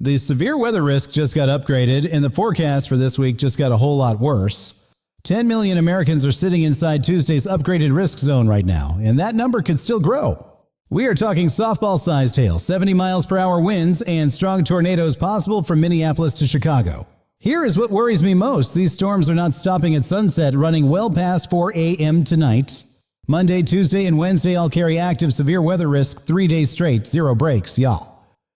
The severe weather risk just got upgraded, and the forecast for this week just got a whole lot worse. 10 million Americans are sitting inside Tuesday's upgraded risk zone right now, and that number could still grow. We are talking softball-sized hail, 70 miles per hour winds, and strong tornadoes possible from Minneapolis to Chicago. Here is what worries me most. These storms are not stopping at sunset, running well past 4 a.m. tonight. Monday, Tuesday, and Wednesday all carry active severe weather risk 3 days straight, 0 breaks, y'all.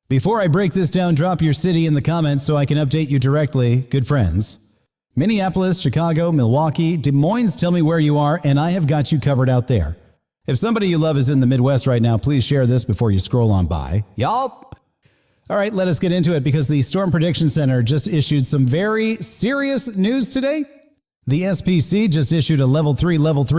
Before I break this down, drop your city in the comments so I can update you directly, good friends. Minneapolis, Chicago, Milwaukee, Des Moines, tell me where you are, and I have got you covered out there. If somebody you love is in the Midwest right now, please share this before you scroll on by. Y'all! All right, let us get into it because the Storm Prediction Center just issued some very serious news today. The SPC just issued a level 3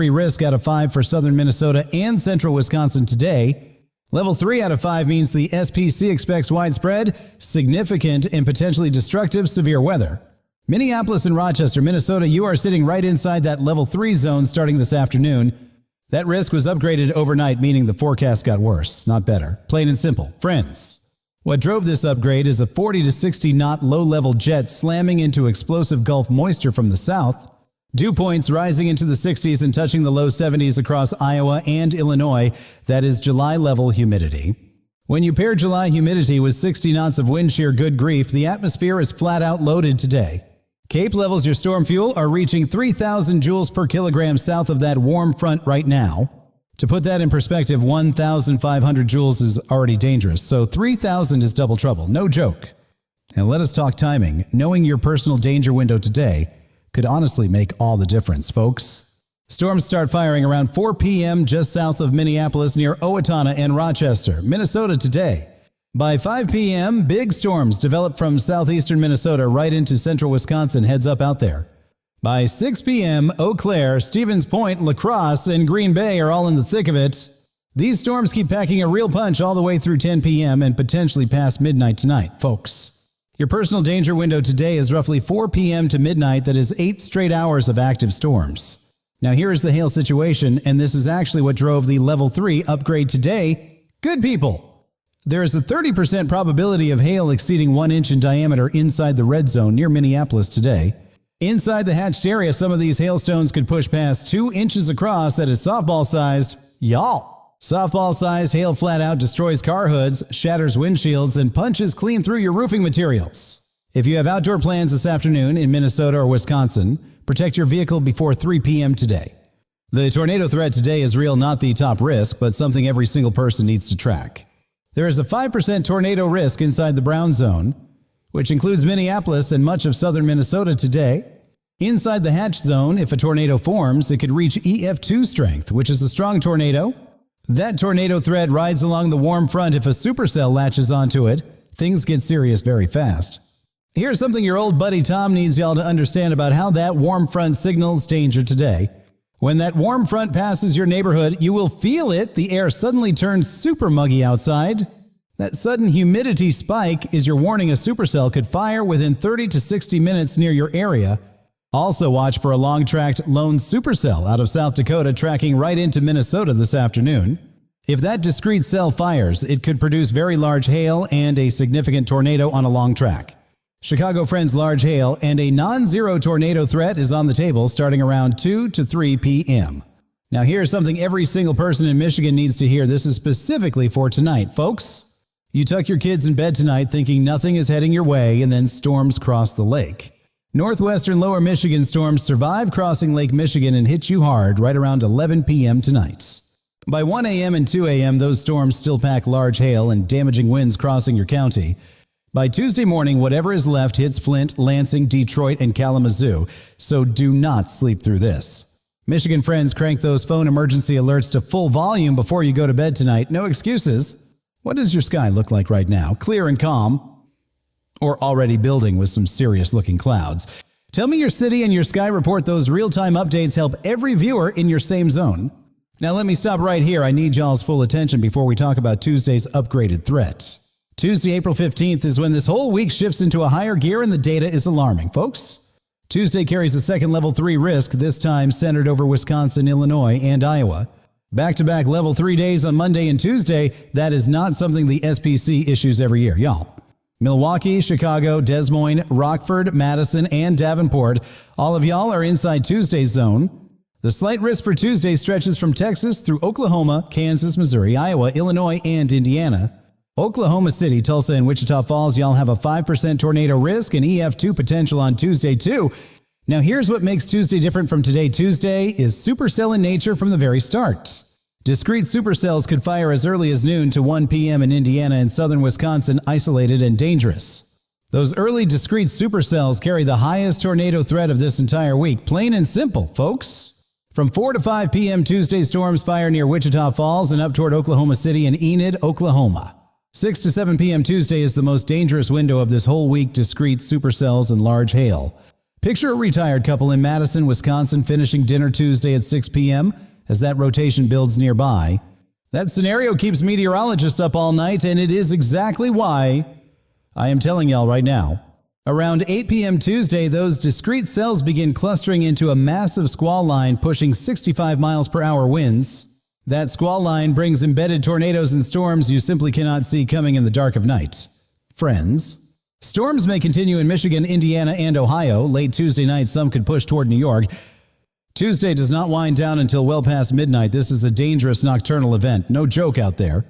risk out of 5 for southern Minnesota and central Wisconsin today. Level 3 out of 5 means the SPC expects widespread, significant, and potentially destructive severe weather. Minneapolis and Rochester, Minnesota, you are sitting right inside that level 3 zone starting this afternoon. That risk was upgraded overnight, meaning the forecast got worse, not better. Plain and simple. Friends, what drove this upgrade is a 40 to 60 knot low-level jet slamming into explosive Gulf moisture from the south. Dew points rising into the 60s and touching the low 70s across Iowa and Illinois. That is July-level humidity. When you pair July humidity with 60 knots of wind shear, good grief, the atmosphere is flat-out loaded today. Cape levels your storm fuel are reaching 3,000 joules per kilogram south of that warm front right now. To put that in perspective, 1,500 joules is already dangerous, so 3,000 is double trouble. No joke. Now let us talk timing. Knowing your personal danger window today could honestly make all the difference, folks. Storms start firing around 4 p.m. just south of Minneapolis near Owatonna and Rochester, Minnesota today. By 5 p.m., big storms develop from southeastern Minnesota right into central Wisconsin, heads up out there. By 6 p.m., Eau Claire, Stevens Point, La Crosse, and Green Bay are all in the thick of it. These storms keep packing a real punch all the way through 10 p.m. and potentially past midnight tonight, folks. Your personal danger window today is roughly 4 p.m. to midnight. That is 8 straight hours of active storms. Now here is the hail situation, and this is actually what drove the level 3 upgrade today. Good people! There is a 30% probability of hail exceeding 1 inch in diameter inside the red zone near Minneapolis today. Inside the hatched area, some of these hailstones could push past 2 inches across. That is softball-sized. Y'all! Softball-sized hail flat out destroys car hoods, shatters windshields, and punches clean through your roofing materials. If you have outdoor plans this afternoon in Minnesota or Wisconsin, protect your vehicle before 3 p.m. today. The tornado threat today is real, not the top risk, but something every single person needs to track. There is a 5% tornado risk inside the brown zone, which includes Minneapolis and much of southern Minnesota today. Inside the hatch zone, if a tornado forms, it could reach EF2 strength, which is a strong tornado. That tornado thread rides along the warm front. If a supercell latches onto it, things get serious very fast. Here's something your old buddy Tom needs y'all to understand about how that warm front signals danger today. When that warm front passes your neighborhood, you will feel it. The air suddenly turns super muggy outside. That sudden humidity spike is your warning a supercell could fire within 30 to 60 minutes near your area. Also watch for a long-tracked lone supercell out of South Dakota tracking right into Minnesota this afternoon. If that discrete cell fires, it could produce very large hail and a significant tornado on a long track. Chicago friends, large hail and a non-zero tornado threat is on the table starting around 2 to 3 p.m. Now here's something every single person in Michigan needs to hear. This is specifically for tonight, folks. You tuck your kids in bed tonight thinking nothing is heading your way, and then storms cross the lake. Northwestern lower Michigan storms survive crossing Lake Michigan and hit you hard right around 11 p.m. tonight. By 1 a.m. and 2 a.m., those storms still pack large hail and damaging winds crossing your county. By Tuesday morning, whatever is left hits Flint, Lansing, Detroit, and Kalamazoo, so do not sleep through this. Michigan friends, crank those phone emergency alerts to full volume before you go to bed tonight. No excuses. What does your sky look like right now? Clear and calm? Or already building with some serious-looking clouds? Tell me your city and your sky report. Those real-time updates help every viewer in your same zone. Now let me stop right here. I need y'all's full attention before we talk about Tuesday's upgraded threat. Tuesday, April 15th is when this whole week shifts into a higher gear and the data is alarming, folks. Tuesday carries a second level 3 risk, this time centered over Wisconsin, Illinois, and Iowa. Back-to-back level 3 days on Monday and Tuesday, that is not something the SPC issues every year, y'all. Milwaukee, Chicago, Des Moines, Rockford, Madison, and Davenport, all of y'all are inside Tuesday's zone. The slight risk for Tuesday stretches from Texas through Oklahoma, Kansas, Missouri, Iowa, Illinois, and Indiana. Oklahoma City, Tulsa, and Wichita Falls, y'all have a 5% tornado risk and EF2 potential on Tuesday, too. Now, here's what makes Tuesday different from today. Tuesday is supercell in nature from the very start. Discrete supercells could fire as early as noon to 1 p.m. in Indiana and southern Wisconsin, isolated and dangerous. Those early discrete supercells carry the highest tornado threat of this entire week. Plain and simple, folks. From 4 to 5 p.m., Tuesday storms fire near Wichita Falls and up toward Oklahoma City and Enid, Oklahoma. 6 to 7 p.m. Tuesday is the most dangerous window of this whole week, discrete supercells and large hail. Picture a retired couple in Madison, Wisconsin, finishing dinner Tuesday at 6 p.m. as that rotation builds nearby. That scenario keeps meteorologists up all night, and it is exactly why I am telling y'all right now. Around 8 p.m. Tuesday, those discrete cells begin clustering into a massive squall line pushing 65 miles per hour winds. That squall line brings embedded tornadoes and storms you simply cannot see coming in the dark of night. Friends, storms may continue in Michigan, Indiana, and Ohio. Late Tuesday night, some could push toward New York. Tuesday does not wind down until well past midnight. This is a dangerous nocturnal event. No joke out there.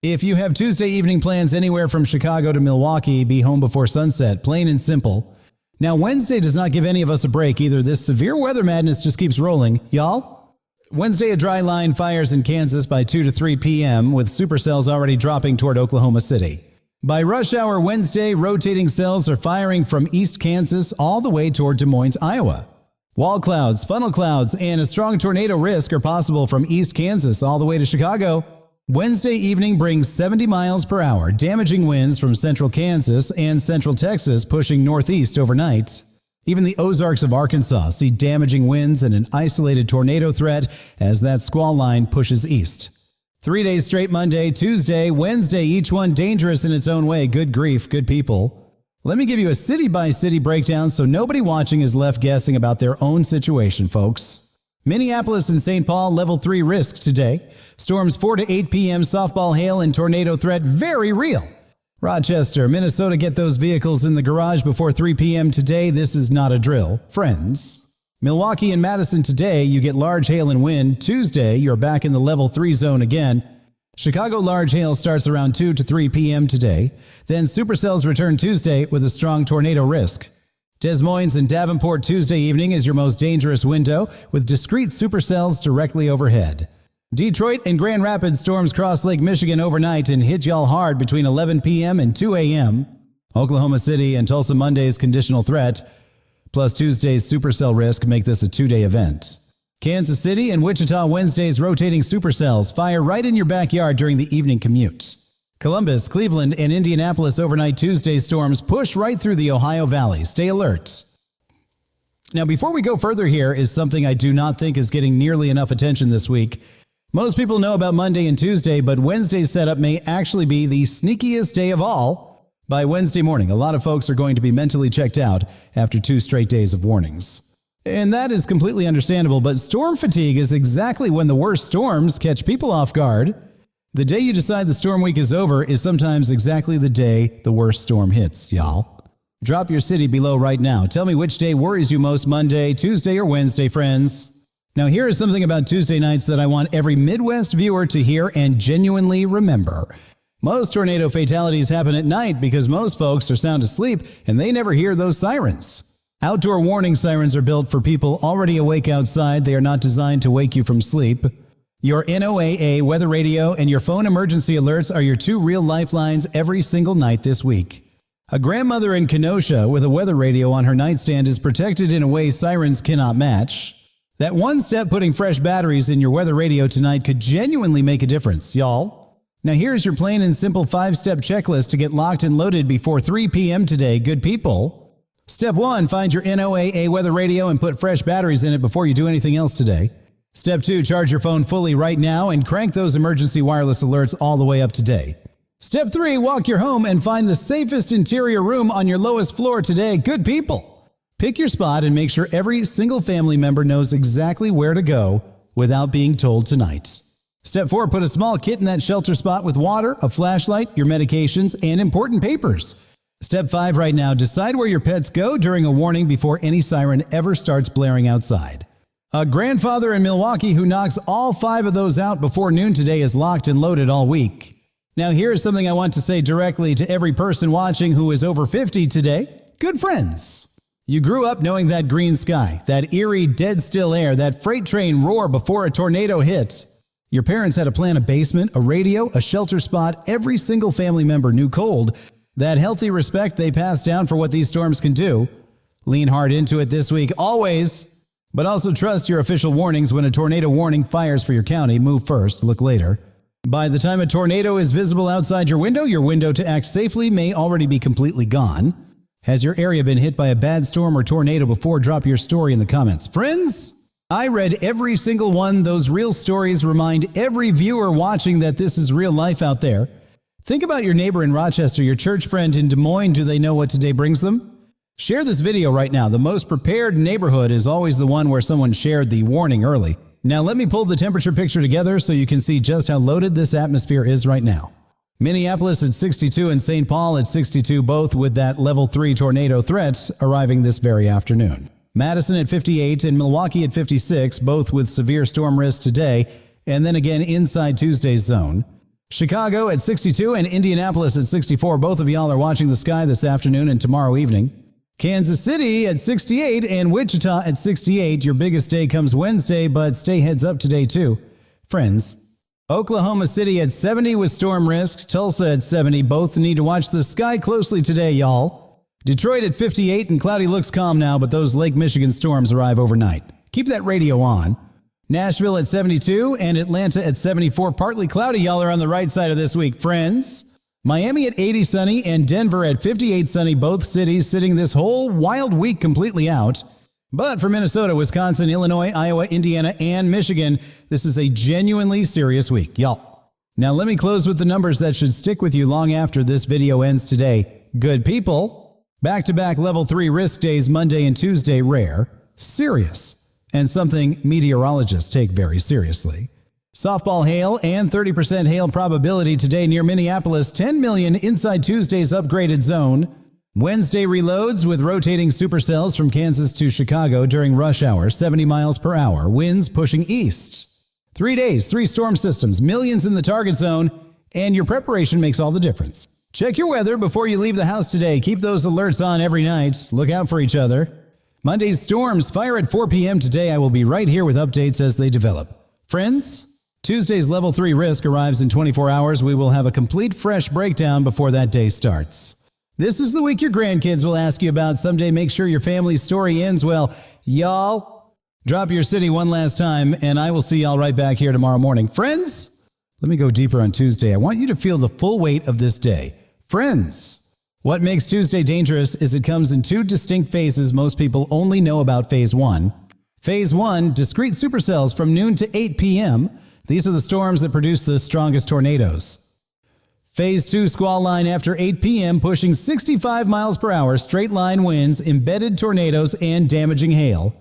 If you have Tuesday evening plans anywhere from Chicago to Milwaukee, be home before sunset. Plain and simple. Now, Wednesday does not give any of us a break either. This severe weather madness just keeps rolling. Y'all? Wednesday, a dry line fires in Kansas by 2 to 3 p.m., with supercells already dropping toward Oklahoma City. By rush hour Wednesday, rotating cells are firing from East Kansas all the way toward Des Moines, Iowa. Wall clouds, funnel clouds, and a strong tornado risk are possible from East Kansas all the way to Chicago. Wednesday evening brings 70 miles per hour, damaging winds from central Kansas and central Texas pushing northeast overnight. Even the Ozarks of Arkansas see damaging winds and an isolated tornado threat as that squall line pushes east. 3 days straight, Monday, Tuesday, Wednesday, each one dangerous in its own way. Good grief, good people. Let me give you a city-by-city breakdown so nobody watching is left guessing about their own situation, folks. Minneapolis and St. Paul, level 3 risk today. Storms 4 to 8 p.m., softball hail and tornado threat very real. Rochester, Minnesota, get those vehicles in the garage before 3 p.m. today. This is not a drill. Friends. Milwaukee and Madison today, you get large hail and wind. Tuesday, you're back in the level 3 zone again. Chicago large hail starts around 2 to 3 p.m. today. Then supercells return Tuesday with a strong tornado risk. Des Moines and Davenport Tuesday evening is your most dangerous window with discrete supercells directly overhead. Detroit and Grand Rapids storms cross Lake Michigan overnight and hit y'all hard between 11 p.m. and 2 a.m. Oklahoma City and Tulsa Monday's conditional threat, plus Tuesday's supercell risk make this a 2-day event. Kansas City and Wichita Wednesday's rotating supercells fire right in your backyard during the evening commute. Columbus, Cleveland, and Indianapolis overnight Tuesday storms push right through the Ohio Valley. Stay alert. Now, before we go further, here is something I do not think is getting nearly enough attention this week. Most people know about Monday and Tuesday, but Wednesday's setup may actually be the sneakiest day of all. By Wednesday morning, a lot of folks are going to be mentally checked out after 2 straight days of warnings. And that is completely understandable, but storm fatigue is exactly when the worst storms catch people off guard. The day you decide the storm week is over is sometimes exactly the day the worst storm hits, y'all. Drop your city below right now. Tell me which day worries you most, Monday, Tuesday, or Wednesday, friends. Now, here is something about Tuesday nights that I want every Midwest viewer to hear and genuinely remember. Most tornado fatalities happen at night because most folks are sound asleep and they never hear those sirens. Outdoor warning sirens are built for people already awake outside. They are not designed to wake you from sleep. Your NOAA weather radio and your phone emergency alerts are your 2 real lifelines every single night this week. A grandmother in Kenosha with a weather radio on her nightstand is protected in a way sirens cannot match. That one step putting fresh batteries in your weather radio tonight could genuinely make a difference, y'all. Now here's your plain and simple 5-step checklist to get locked and loaded before 3 p.m. today, good people. Step 1, find your NOAA weather radio and put fresh batteries in it before you do anything else today. Step 2, charge your phone fully right now and crank those emergency wireless alerts all the way up to date. Step 3, walk your home and find the safest interior room on your lowest floor today, good people. Pick your spot and make sure every single family member knows exactly where to go without being told tonight. Step 4, put a small kit in that shelter spot with water, a flashlight, your medications, and important papers. Step 5 right now, decide where your pets go during a warning before any siren ever starts blaring outside. A grandfather in Milwaukee who knocks all 5 of those out before noon today is locked and loaded all week. Now here's something I want to say directly to every person watching who is over 50 today. Good friends. You grew up knowing that green sky, that eerie, dead still air, that freight train roar before a tornado hit. Your parents had to plan a basement, a radio, a shelter spot. Every single family member knew cold. That healthy respect they passed down for what these storms can do. Lean hard into it this week, always. But also trust your official warnings when a tornado warning fires for your county. Move first, look later. By the time a tornado is visible outside your window to act safely may already be completely gone. Has your area been hit by a bad storm or tornado before? Drop your story in the comments. Friends, I read every single one. Those real stories remind every viewer watching that this is real life out there. Think about your neighbor in Rochester, your church friend in Des Moines. Do they know what today brings them? Share this video right now. The most prepared neighborhood is always the one where someone shared the warning early. Now let me pull the temperature picture together so you can see just how loaded this atmosphere is right now. Minneapolis at 62 and St. Paul at 62, both with that level 3 tornado threat arriving this very afternoon. Madison at 58 and Milwaukee at 56, both with severe storm risk today, and then again inside Tuesday's zone. Chicago at 62 and Indianapolis at 64, both of y'all are watching the sky this afternoon and tomorrow evening. Kansas City at 68 and Wichita at 68. Your biggest day comes Wednesday, but stay heads up today too. Friends, Oklahoma City at 70 with storm risks. Tulsa at 70. Both need to watch the sky closely today, y'all. Detroit at 58 and cloudy looks calm now, but those Lake Michigan storms arrive overnight. Keep that radio on. Nashville at 72 and Atlanta at 74. Partly cloudy, y'all are on the right side of this week, friends. Miami at 80 sunny and Denver at 58 sunny. Both cities sitting this whole wild week completely out. But for Minnesota, Wisconsin, Illinois, Iowa, Indiana, and Michigan, this is a genuinely serious week, y'all. Now let me close with the numbers that should stick with you long after this video ends today. Good people, back-to-back level 3 risk days Monday and Tuesday rare, serious, and something meteorologists take very seriously. Softball hail and 30% hail probability today near Minneapolis, 10 million inside Tuesday's upgraded zone. Wednesday reloads with rotating supercells from Kansas to Chicago during rush hour, 70 miles per hour, winds pushing east. 3 days, 3 storm systems, millions in the target zone, and your preparation makes all the difference. Check your weather before you leave the house today. Keep those alerts on every night. Look out for each other. Monday's storms fire at 4 p.m. today. I will be right here with updates as they develop. Friends, Tuesday's level 3 risk arrives in 24 hours. We will have a complete fresh breakdown before that day starts. This is the week your grandkids will ask you about. Someday make sure your family's story ends well. Y'all, drop your city one last time, and I will see y'all right back here tomorrow morning. Friends, let me go deeper on Tuesday. I want you to feel the full weight of this day. Friends, what makes Tuesday dangerous is it comes in 2 distinct phases most people only know about phase 1. Phase 1, discrete supercells from noon to 8 p.m. These are the storms that produce the strongest tornadoes. Phase 2 squall line after 8 p.m. pushing 65 miles per hour, straight line winds, embedded tornadoes, and damaging hail.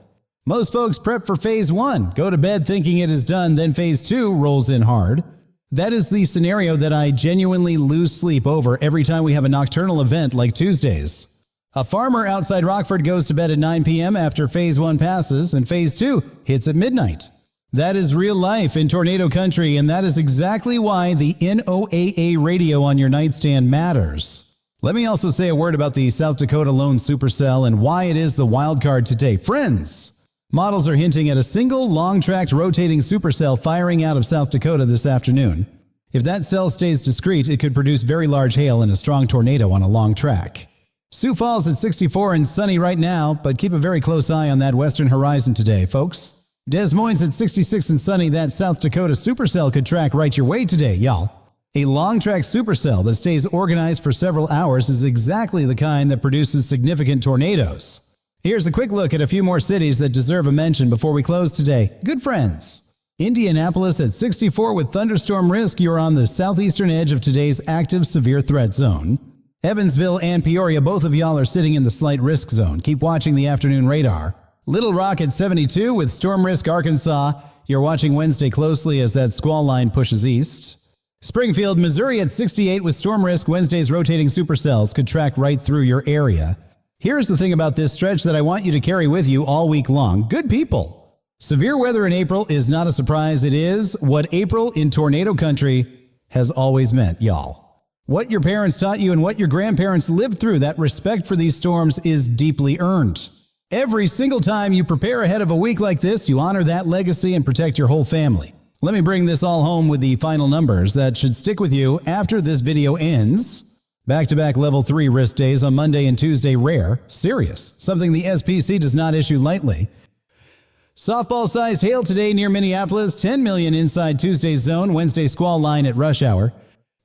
Most folks prep for Phase 1, go to bed thinking it is done, then Phase 2 rolls in hard. That is the scenario that I genuinely lose sleep over every time we have a nocturnal event like Tuesdays. A farmer outside Rockford goes to bed at 9 p.m. after Phase 1 passes, and Phase 2 hits at midnight. That is real life in tornado country, and that is exactly why the NOAA radio on your nightstand matters. Let me also say a word about the South Dakota lone supercell and why it is the wild card today. Friends, models are hinting at a single long-tracked rotating supercell firing out of South Dakota this afternoon. If that cell stays discrete, it could produce very large hail and a strong tornado on a long track. Sioux Falls at 64 and sunny right now, but keep a very close eye on that western horizon today, folks. Des Moines at 66 and sunny. That South Dakota supercell could track right your way today, y'all. A long-track supercell that stays organized for several hours is exactly the kind that produces significant tornadoes. Here's a quick look at a few more cities that deserve a mention before we close today. Good friends. Indianapolis at 64 with thunderstorm risk. You're on the southeastern edge of today's active severe threat zone. Evansville and Peoria, both of y'all are sitting in the slight risk zone. Keep watching the afternoon radar. Little Rock at 72 with storm risk Arkansas. You're watching Wednesday closely as that squall line pushes east. Springfield, Missouri at 68 with storm risk. Wednesday's rotating supercells could track right through your area. Here's the thing about this stretch that I want you to carry with you all week long. Good people. Severe weather in April is not a surprise. It is what April in tornado country has always meant, y'all. What your parents taught you and what your grandparents lived through, that respect for these storms is deeply earned. Every single time you prepare ahead of a week like this, you honor that legacy and protect your whole family. Let me bring this all home with the final numbers that should stick with you after this video ends. Back-to-back level 3 risk days on Monday and Tuesday rare, serious, something the SPC does not issue lightly. Softball-sized hail today near Minneapolis, 10 million inside Tuesday's zone, Wednesday squall line at rush hour.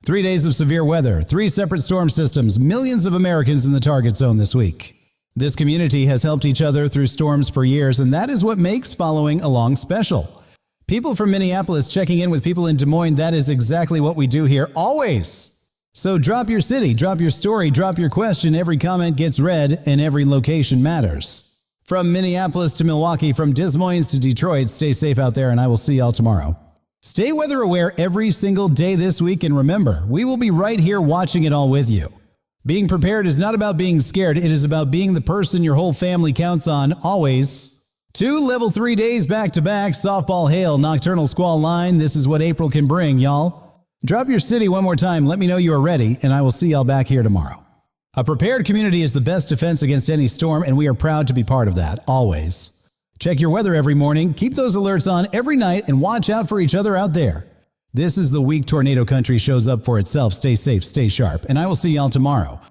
3 days of severe weather, 3 separate storm systems, millions of Americans in the target zone this week. This community has helped each other through storms for years, and that is what makes following along special. People from Minneapolis checking in with people in Des Moines, that is exactly what we do here, always. So drop your city, drop your story, drop your question. Every comment gets read and every location matters. From Minneapolis to Milwaukee, from Des Moines to Detroit, stay safe out there and I will see y'all tomorrow. Stay weather aware every single day this week, and remember, we will be right here watching it all with you. Being prepared is not about being scared, it is about being the person your whole family counts on, always. 2 level 3 days back-to-back, softball hail, nocturnal squall line. This is what April can bring, y'all. Drop your city one more time, let me know you are ready, and I will see y'all back here tomorrow. A prepared community is the best defense against any storm, and we are proud to be part of that, always. Check your weather every morning, keep those alerts on every night, and watch out for each other out there. This is the week tornado country shows up for itself. Stay safe, stay sharp, and I will see y'all tomorrow.